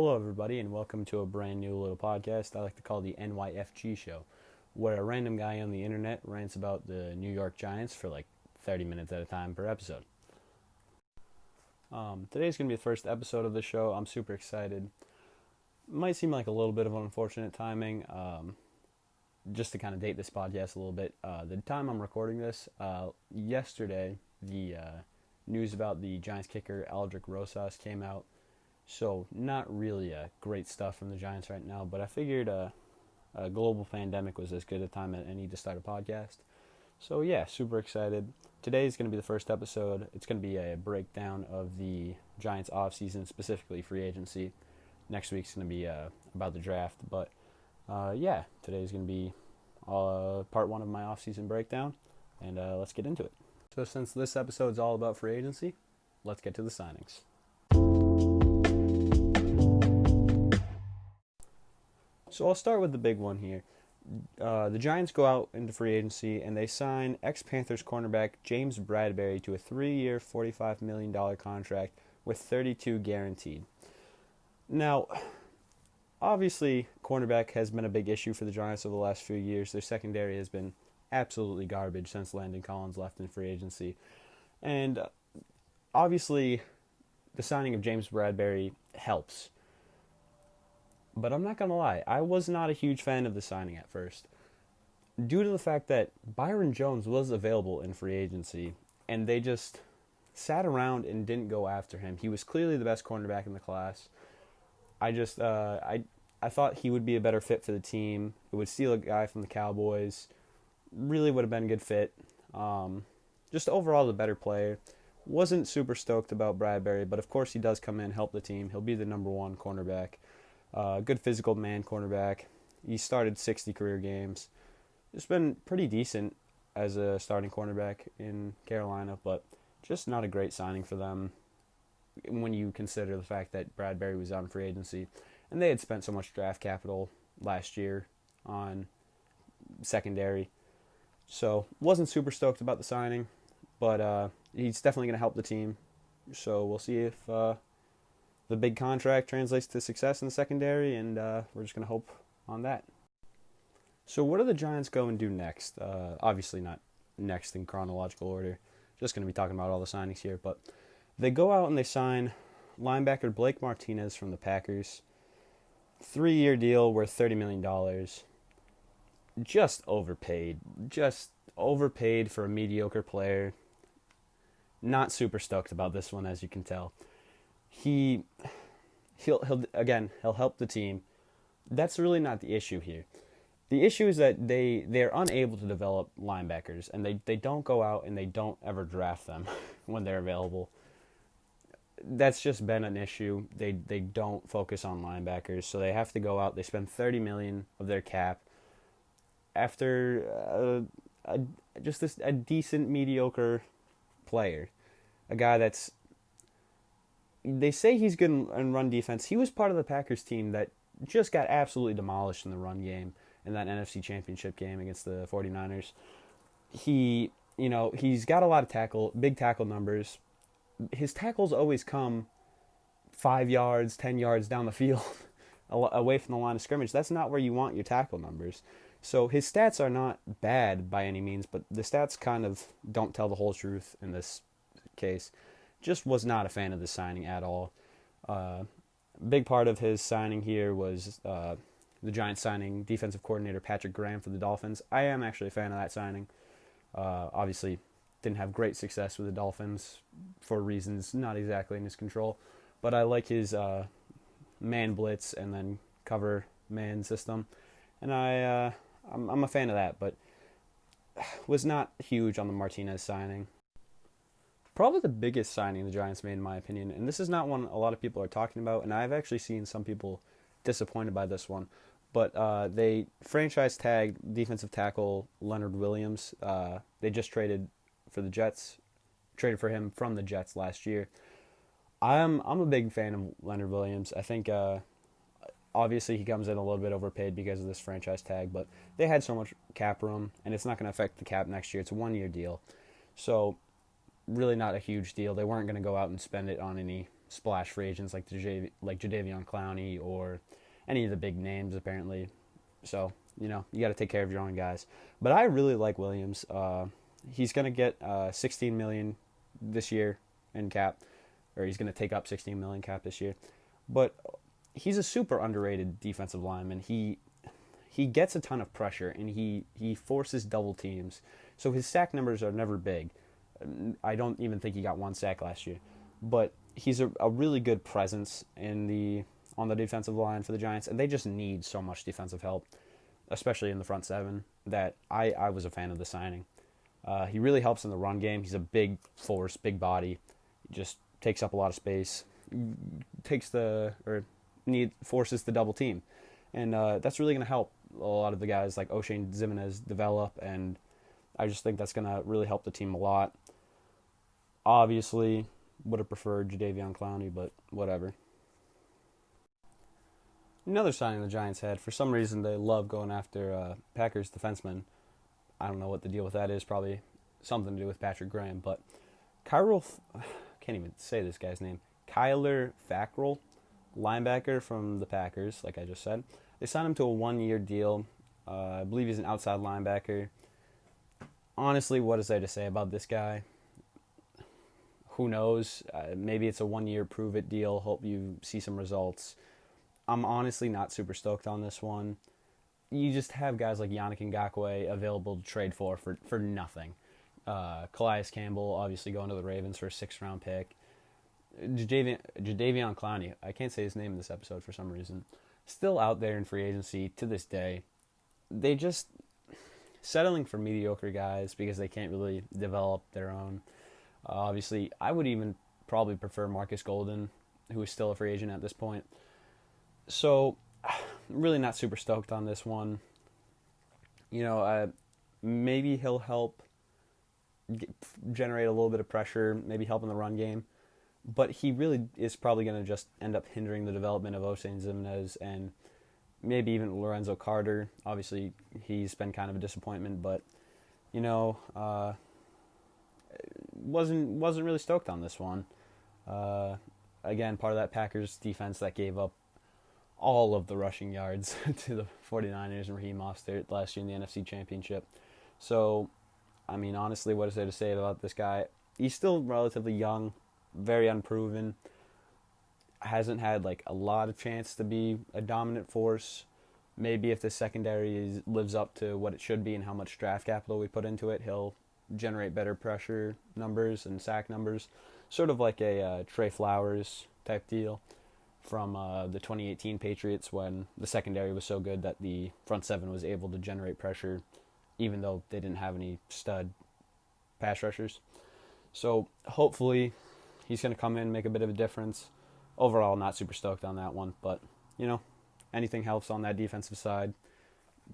Hello, everybody, and welcome to a brand new little podcast I like to call the NYFG Show, where a random guy on the internet rants about the New York Giants for like 30 minutes at a time per episode. Today's going to be the first episode of the show. I'm super excited. Might seem like a little bit of unfortunate timing. Just to kind of date this podcast a little bit, the time I'm recording this, yesterday, the news about the Giants kicker Aldrick Rosas came out. So not really great stuff from the Giants right now, but I figured a global pandemic was as good a time as any to start a podcast. So yeah, super excited. Today is going to be the first episode. It's going to be a breakdown of the Giants offseason, specifically free agency. Next week's going to be about the draft, but yeah, today is going to be part one of my offseason breakdown, and let's get into it. So since this episode is all about free agency, let's get to the signings. So I'll start with the big one here. The Giants go out into free agency and they sign ex-Panthers cornerback James Bradberry to a 3-year, $45 million contract with $32 guaranteed. Now, obviously, cornerback has been a big issue for the Giants over the last few years. Their secondary has been absolutely garbage since Landon Collins left in free agency. And obviously, the signing of James Bradberry helps. But I'm not going to lie, I was not a huge fan of the signing at first, due to the fact that Byron Jones was available in free agency, and they just sat around and didn't go after him. He was clearly the best cornerback in the class. I thought he would be a better fit for the team. It would steal a guy from the Cowboys. Really would have been a good fit. Just overall the better player. Wasn't super stoked about Bradberry, but of course he does come in, help the team. He'll be the number one cornerback. Good physical man cornerback. He started 60 career games. It's been pretty decent as a starting cornerback in Carolina, but just not a great signing for them when you consider the fact that Bradberry was on free agency and they had spent so much draft capital last year on secondary. So wasn't super stoked about the signing, but he's definitely going to help the team. So we'll see if the big contract translates to success in the secondary, and we're just going to hope on that. So what do the Giants go and do next? Obviously not next in chronological order. Just going to be talking about all the signings here. But they go out and they sign linebacker Blake Martinez from the Packers. 3-year deal worth $30 million. Just overpaid. Just overpaid for a mediocre player. Not super stoked about this one, as you can tell. He'll help the team. That's really not the issue here. The issue is that they're unable to develop linebackers, and they don't go out and they don't ever draft them when they're available. That's just been an issue. They don't focus on linebackers, so they have to go out. They spend $30 million of their cap after a decent mediocre player, a guy that's. They say he's good in run defense. He was part of the Packers team that just got absolutely demolished in the run game in that NFC Championship game against the 49ers. He's got a lot of big tackle numbers. His tackles always come 5 yards, 10 yards down the field away from the line of scrimmage. That's not where you want your tackle numbers. So his stats are not bad by any means, but the stats kind of don't tell the whole truth in this case. Just was not a fan of the signing at all. Big part of his signing here was the Giants signing defensive coordinator Patrick Graham for the Dolphins. I am actually a fan of that signing. Obviously, didn't have great success with the Dolphins for reasons not exactly in his control. But I like his man blitz and then cover man system. And I'm a fan of that, but was not huge on the Martinez signing. Probably the biggest signing the Giants made, in my opinion, and this is not one a lot of people are talking about, and I've actually seen some people disappointed by this one, but they franchise tagged defensive tackle Leonard Williams. They just traded for him from the Jets last year. I'm a big fan of Leonard Williams. I think obviously he comes in a little bit overpaid because of this franchise tag, but they had so much cap room, and it's not going to affect the cap next year. It's a 1-year deal. So really not a huge deal. They weren't going to go out and spend it on any splash free agents like Jadeveon Clowney or any of the big names, apparently. So, you got to take care of your own guys. But I really like Williams. He's going to get $16 million this year in cap, or he's going to take up $16 million cap this year. But he's a super underrated defensive lineman. He gets a ton of pressure, and he forces double teams. So his sack numbers are never big. I don't even think he got one sack last year. But he's a really good presence on the defensive line for the Giants, and they just need so much defensive help, especially in the front seven, that I was a fan of the signing. He really helps in the run game. He's a big force, big body. He just takes up a lot of space, forces the double team. And that's really going to help a lot of the guys like O'Shane Ximines develop, and I just think that's going to really help the team a lot. Obviously, would have preferred Jadeveon Clowney, but whatever. Another signing the Giants had, for some reason they love going after Packers defensemen. I don't know what the deal with that is, probably something to do with Patrick Graham, but can't even say this guy's name, Kyler Fackrell, linebacker from the Packers, like I just said. They signed him to a 1-year deal. I believe he's an outside linebacker. Honestly, what is there to say about this guy? Who knows? Maybe it's a 1-year prove-it deal. Hope you see some results. I'm honestly not super stoked on this one. You just have guys like Yannick Ngakoue available to trade for nothing. Calais Campbell obviously going to the Ravens for a 6th-round pick. Jadeveon Clowney, I can't say his name in this episode for some reason, still out there in free agency to this day. They just settling for mediocre guys because they can't really develop their own. Obviously, I would even probably prefer Marcus Golden, who is still a free agent at this point. So, really not super stoked on this one. Maybe he'll help generate a little bit of pressure, maybe help in the run game. But he really is probably going to just end up hindering the development of O'Shane Ximines and maybe even Lorenzo Carter. Obviously, he's been kind of a disappointment, but, wasn't really stoked on this one. Again, part of that Packers defense that gave up all of the rushing yards to the 49ers and Raheem Mostert last year in the NFC Championship. So, honestly, what is there to say about this guy? He's still relatively young, very unproven, hasn't had a lot of chance to be a dominant force. Maybe if the secondary lives up to what it should be and how much draft capital we put into it, he'll generate better pressure numbers and sack numbers, sort of like a Trey Flowers type deal from the 2018 Patriots, when the secondary was so good that the front seven was able to generate pressure even though they didn't have any stud pass rushers. So hopefully he's going to come in, make a bit of a difference. Overall, not super stoked on that one, but, anything helps on that defensive side.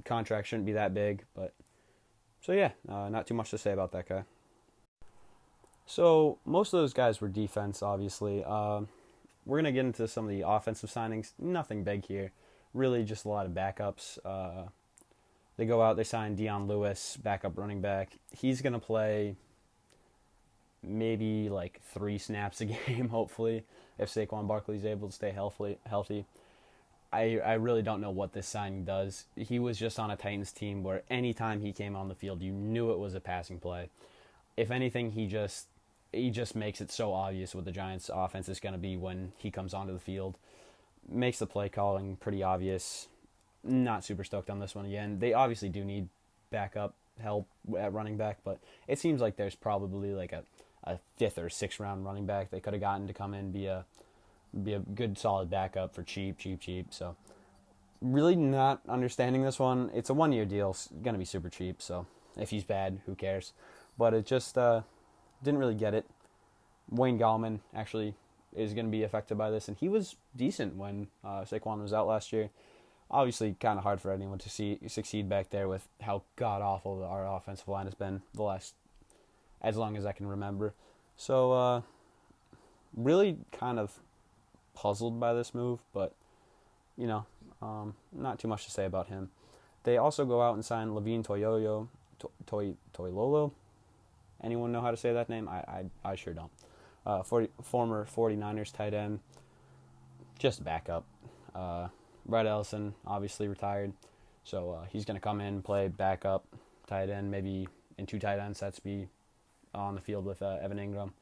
Contract shouldn't be that big, but... So yeah, not too much to say about that guy. So most of those guys were defense, obviously. We're going to get into some of the offensive signings. Nothing big here. Really just a lot of backups. They go out, they sign Dion Lewis, backup running back. He's going to play maybe 3 snaps a game, hopefully, if Saquon Barkley's able to stay healthy. I really don't know what this signing does. He was just on a Titans team where anytime he came on the field, you knew it was a passing play. If anything, he just makes it so obvious what the Giants' offense is going to be when he comes onto the field. Makes the play calling pretty obvious. Not super stoked on this one again. They obviously do need backup help at running back, but it seems like there's probably a 5th or 6th round running back they could have gotten to come in, be a good solid backup for cheap. So really not understanding this one. It's a 1-year deal. It's going to be super cheap, so if he's bad, who cares? But it just didn't really get it. Wayne Gallman actually is going to be affected by this, and he was decent when Saquon was out last year. Obviously, kind of hard for anyone to succeed back there with how god-awful our offensive line has been as long as I can remember. So, really kind of puzzled by this move, but, not too much to say about him. They also go out and sign Levine Toilolo, Anyone know how to say that name? I sure don't. Former 49ers tight end, just a backup. Brett Ellison obviously retired, so he's going to come in, play backup tight end, maybe in 2 tight end sets, be on the field with Evan Ingram.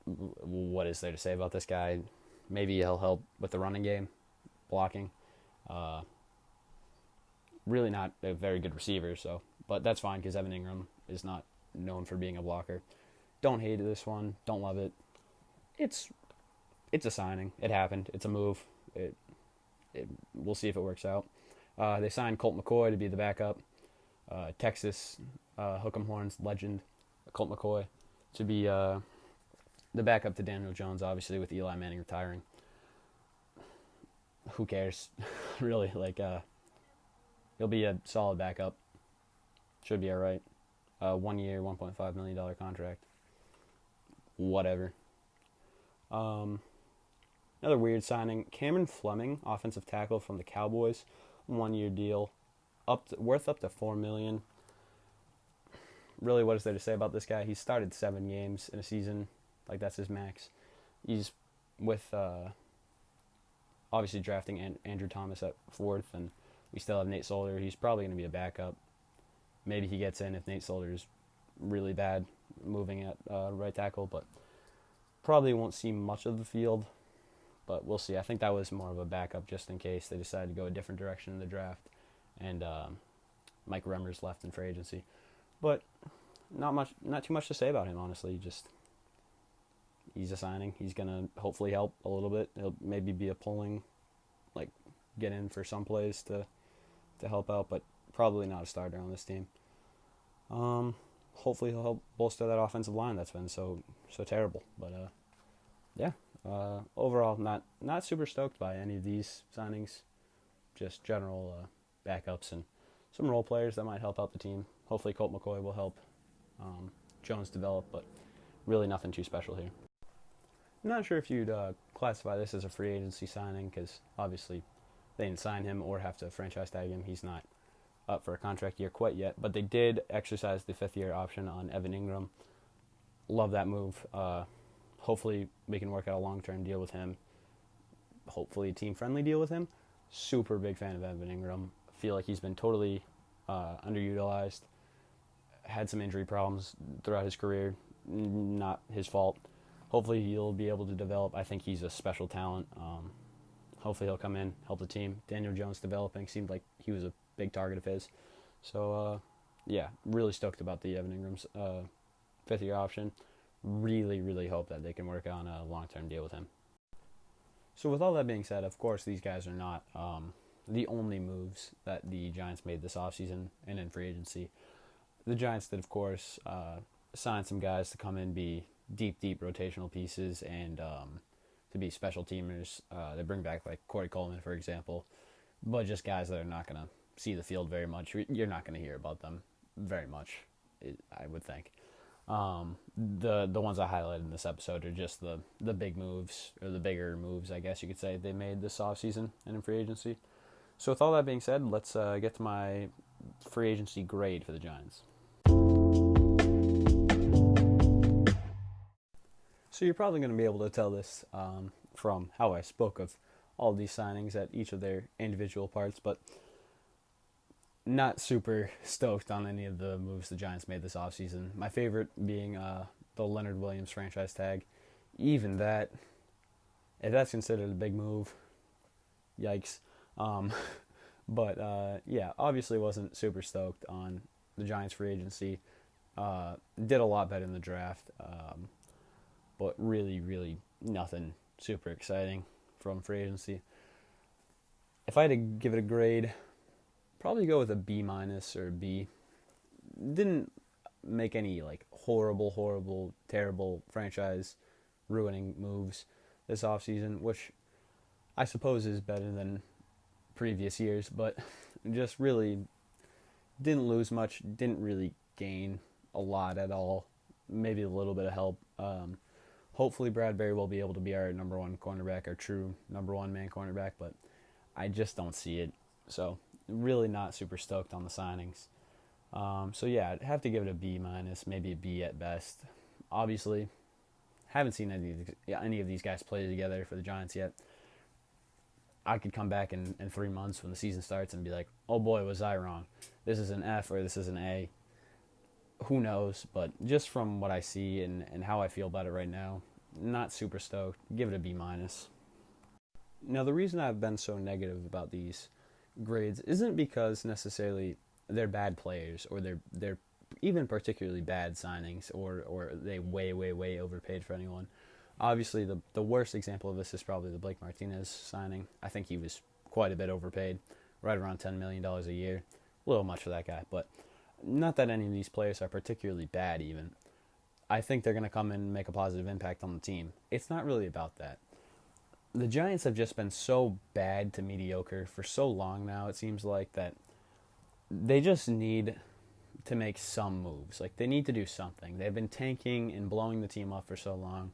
What is there to say about this guy? Maybe he'll help with the running game, blocking. Really not a very good receiver, but that's fine because Evan Ingram is not known for being a blocker. Don't hate this one. Don't love it. It's a signing. It happened. It's a move. We'll see if it works out. They signed Colt McCoy to be the backup. Texas Hook'em Horns legend Colt McCoy to be the backup to Daniel Jones, obviously with Eli Manning retiring. Who cares? Really, he'll be a solid backup. Should be all right. 1 year, $1.5 million contract. Whatever. Another weird signing, Cameron Fleming, offensive tackle from the Cowboys, 1 year deal, worth up to $4 million. Really, what is there to say about this guy? He started 7 games in a season, that's his max. He's with obviously drafting Andrew Thomas at 4th, and we still have Nate Solder. He's probably going to be a backup. Maybe he gets in if Nate Solder is really bad moving at right tackle, but probably won't see much of the field. But we'll see. I think that was more of a backup just in case they decided to go a different direction in the draft, and Mike Remmers left in free agency. But not too much to say about him, honestly. He's a signing. He's gonna hopefully help a little bit. He'll maybe be a pulling, get in for some plays to help out, but probably not a starter on this team. Hopefully he'll help bolster that offensive line that's been so terrible. But yeah. Overall, not super stoked by any of these signings. Just general backups and some role players that might help out the team. Hopefully Colt McCoy will help Jones develop, but really nothing too special here. I'm not sure if you'd classify this as a free agency signing because obviously they didn't sign him or have to franchise tag him. He's not up for a contract year quite yet, but they did exercise the 5th-year option on Evan Ingram. Love that move. Hopefully we can work out a long-term deal with him. Hopefully a team-friendly deal with him. Super big fan of Evan Ingram. Feel like he's been totally underutilized. Had some injury problems throughout his career. Not his fault. Hopefully he'll be able to develop. I think he's a special talent. Hopefully he'll come in, help the team. Daniel Jones developing. Seemed like he was a big target of his. So, yeah, really stoked about the Evan Ingram's 5th-year option. Really, really hope that they can work on a long-term deal with him. So with all that being said, of course, these guys are not the only moves that the Giants made this offseason and in free agency. The Giants did, of course, sign some guys to come in, be deep rotational pieces, and to be special teamers. They bring back, Corey Coleman, for example, but just guys that are not going to see the field very much. You're not going to hear about them very much, I would think. The ones I highlighted in this episode are just the big moves, or the bigger moves, I guess you could say, they made this offseason and in free agency. So with all that being said, let's get to my free agency grade for the Giants. So you're probably going to be able to tell this from how I spoke of all these signings at each of their individual parts, but not super stoked on any of the moves the Giants made this offseason. My favorite being the Leonard Williams franchise tag. Even that, if that's considered a big move, yikes. But yeah, obviously wasn't super stoked on the Giants free agency. Did a lot better in the draft, but really nothing super exciting from free agency. If I had to give it a grade, probably go with a B- or a B. Didn't make any horrible, terrible franchise ruining moves this offseason, which I suppose is better than previous years, but just really didn't lose much, didn't really gain a lot at all, maybe a little bit of help. Hopefully Bradberry will be able to be our number 1 cornerback, our true number 1 man cornerback, but I just don't see it. So really not super stoked on the signings. So yeah, I'd have to give it a B minus, maybe a B at best. Obviously, haven't seen any of these guys play together for the Giants yet. I could come back in 3 months when the season starts and be like, oh boy, was I wrong. This is an F or this is an A. Who knows? But just from what I see and how I feel about it right now, not super stoked. Give it a B minus. Now, the reason I've been so negative about these grades isn't because necessarily they're bad players or they're even particularly bad signings or they way overpaid for anyone. Obviously, the worst example of this is probably the Blake Martinez signing. I think he was quite a bit overpaid, right around $10 million a year. A little much for that guy, but not that any of these players are particularly bad even. I think they're going to come in and make a positive impact on the team. It's not really about that. The Giants have just been so bad to mediocre for so long now, it seems like, that they just need to make some moves. Like, they need to do something. They've been tanking and blowing the team up for so long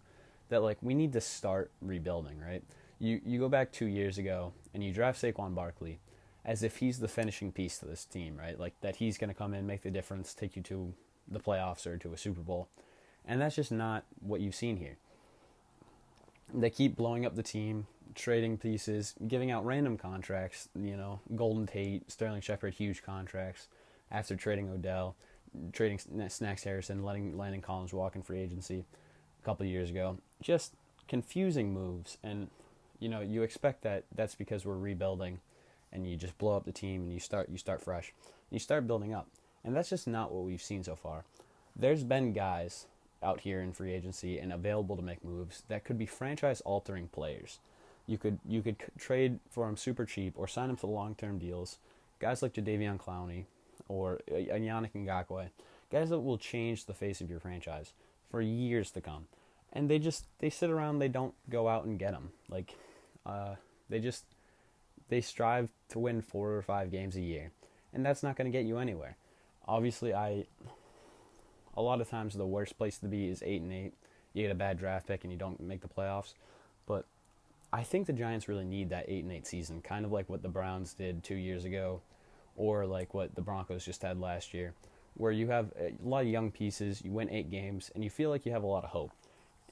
that, like, we need to start rebuilding, right? You go back 2 years ago and you draft Saquon Barkley as if he's the finishing piece to this team, right? Like, that he's going to come in, make the difference, take you to the playoffs or to a Super Bowl. And that's just not what you've seen here. They keep blowing up the team, trading pieces, giving out random contracts, Golden Tate, Sterling Shepard, huge contracts, after trading Odell, trading Snacks Harrison, letting Landon Collins walk in free agency a couple of years ago. Just confusing moves, and you expect that that's because we're rebuilding, and you just blow up the team and you start fresh, you start building up, and that's just not what we've seen so far. There's been guys out here in free agency and available to make moves that could be franchise-altering players. You could trade for them super cheap or sign them for long-term deals. Guys like Jadeveon Clowney or Yannick Ngakoue, guys that will change the face of your franchise for years to come. And they sit around, they don't go out and get them. Like, they strive to win 4 or 5 games a year, and that's not going to get you anywhere. Obviously, a lot of times the worst place to be is 8-8. You get a bad draft pick and you don't make the playoffs. But I think the Giants really need that 8-8 season, kind of like what the Browns did 2 years ago, or like what the Broncos just had last year, where you have a lot of young pieces, you win 8 games, and you feel like you have a lot of hope.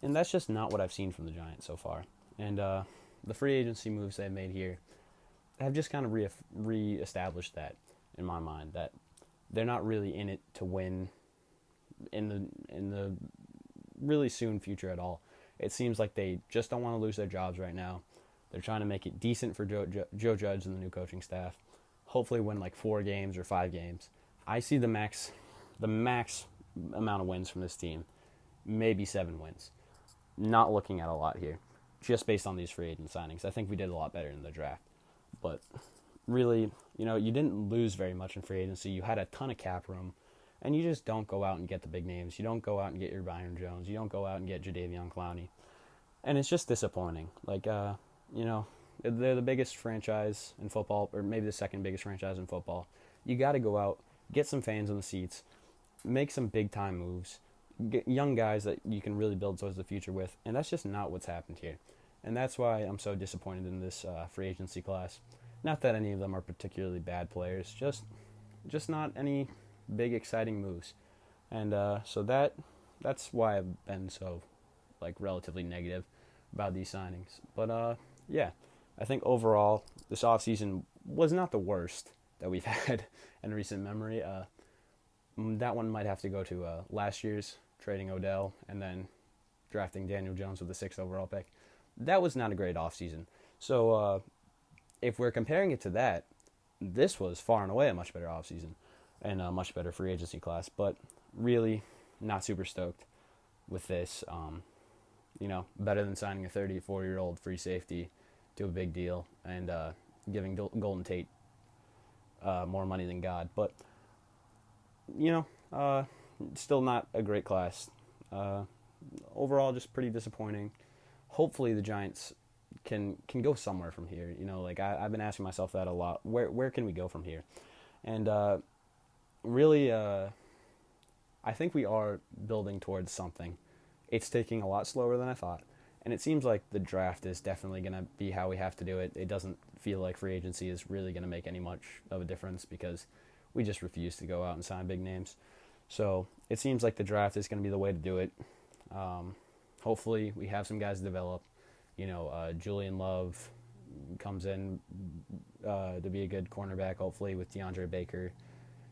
And that's just not what I've seen from the Giants so far. And the free agency moves they've made here have just kind of re-established that in my mind, that they're not really in it to win in the really soon future at all. It seems like they just don't want to lose their jobs right now. They're trying to make it decent for Joe Judge and the new coaching staff. Hopefully win like 4 games or 5 games. I see the max amount of wins from this team, maybe 7 wins. Not looking at a lot here, just based on these free agent signings. I think we did a lot better in the draft. But really, you didn't lose very much in free agency. You had a ton of cap room. And you just don't go out and get the big names. You don't go out and get your Byron Jones. You don't go out and get Jadeveon Clowney. And it's just disappointing. Like, they're the biggest franchise in football, or maybe the second biggest franchise in football. You got to go out, get some fans in the seats, make some big-time moves, get young guys that you can really build towards the future with. And that's just not what's happened here. And that's why I'm so disappointed in this free agency class. Not that any of them are particularly bad players, just not any big exciting moves. And so that's why I've been so relatively negative about these signings. But yeah, I think overall this offseason was not the worst that we've had in recent memory. That one might have to go to last year's trading Odell and then drafting Daniel Jones with the 6th overall pick. That was not a great offseason. So if we're comparing it to that, this was far and away a much better offseason and a much better free agency class, but really not super stoked with this. Better than signing a 34-year-old free safety to a big deal and giving Golden Tate more money than God. But, still not a great class. Overall, just pretty disappointing. Hopefully the Giants can go somewhere from here. I've been asking myself that a lot. Where can we go from here? And really, I think we are building towards something. It's taking a lot slower than I thought. And it seems like the draft is definitely going to be how we have to do it. It doesn't feel like free agency is really going to make any much of a difference because we just refuse to go out and sign big names. So it seems like the draft is going to be the way to do it. Hopefully we have some guys develop. Julian Love comes in to be a good cornerback, hopefully, with DeAndre Baker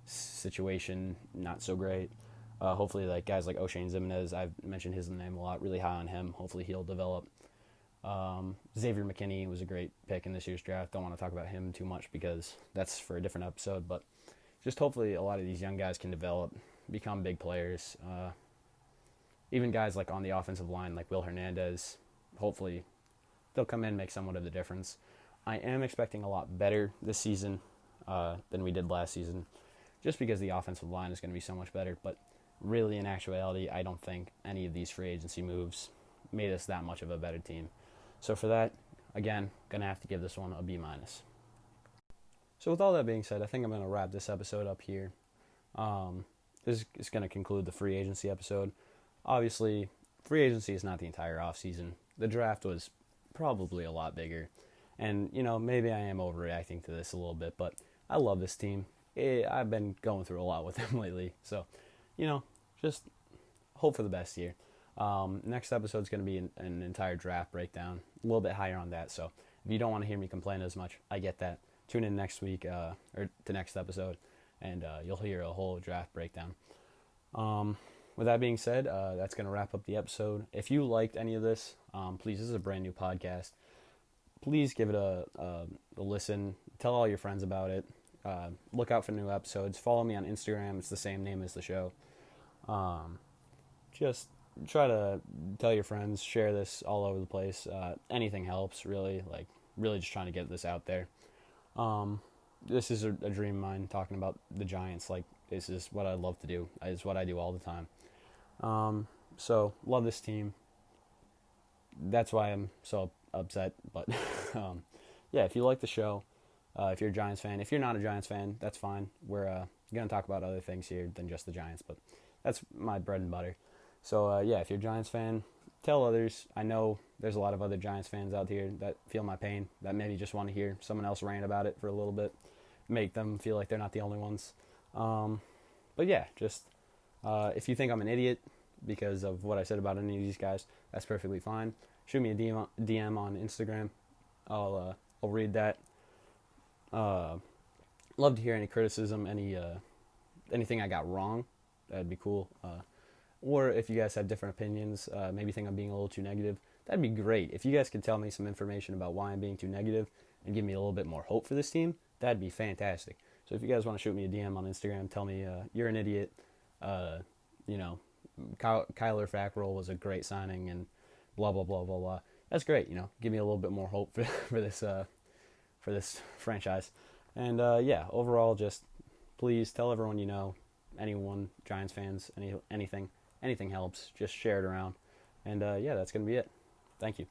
situation not so great. Hopefully, like guys like O'Shane Zimenez, I've mentioned his name a lot, really high on him. Hopefully he'll develop. Xavier McKinney was a great pick in this year's draft. Don't want to talk about him too much because that's for a different episode, but just hopefully a lot of these young guys can develop, become big players. Even guys like on the offensive line, like Will Hernandez, hopefully they'll come in and make somewhat of the difference. I am expecting a lot better this season than we did last season, just because the offensive line is going to be so much better. But really, in actuality, I don't think any of these free agency moves made us that much of a better team. So for that, again, going to have to give this one a B-. So with all that being said, I think I'm going to wrap this episode up here. This is going to conclude the free agency episode. Obviously, free agency is not the entire offseason. The draft was probably a lot bigger. And, maybe I am overreacting to this a little bit, but I love this team. I've been going through a lot with them lately. So, just hope for the best here. Next episode is going to be an entire draft breakdown, a little bit higher on that. So if you don't want to hear me complain as much, I get that. Tune in next week or the next episode, and you'll hear a whole draft breakdown. With that being said, that's going to wrap up the episode. If you liked any of this, please, this is a brand new podcast. Please give it a listen. Tell all your friends about it. Look out for new episodes. Follow me on Instagram. It's the same name as the show. Just try to tell your friends. Share this all over the place. Anything helps, really. Really just trying to get this out there. This is a dream of mine, talking about the Giants. This is what I love to do. It's what I do all the time. So, love this team. That's why I'm so upset. But, yeah, if you like the show, if you're a Giants fan, if you're not a Giants fan, that's fine. We're going to talk about other things here than just the Giants, but that's my bread and butter. So, yeah, if you're a Giants fan, tell others. I know there's a lot of other Giants fans out here that feel my pain, that maybe just want to hear someone else rant about it for a little bit, make them feel like they're not the only ones. But, yeah, just if you think I'm an idiot because of what I said about any of these guys, that's perfectly fine. Shoot me a DM on Instagram. I'll read that. Love to hear any criticism, anything I got wrong. That'd be cool. Or if you guys have different opinions, maybe think I'm being a little too negative, that'd be great. If you guys could tell me some information about why I'm being too negative and give me a little bit more hope for this team, that'd be fantastic. So if you guys want to shoot me a DM on Instagram, tell me you're an idiot. Kyler Fackrell was a great signing and blah, blah, blah, blah, blah. That's great, Give me a little bit more hope for this franchise. And, yeah, overall, just please tell everyone you know, anyone, Giants fans, anything helps. Just share it around. And, yeah, that's going to be it. Thank you.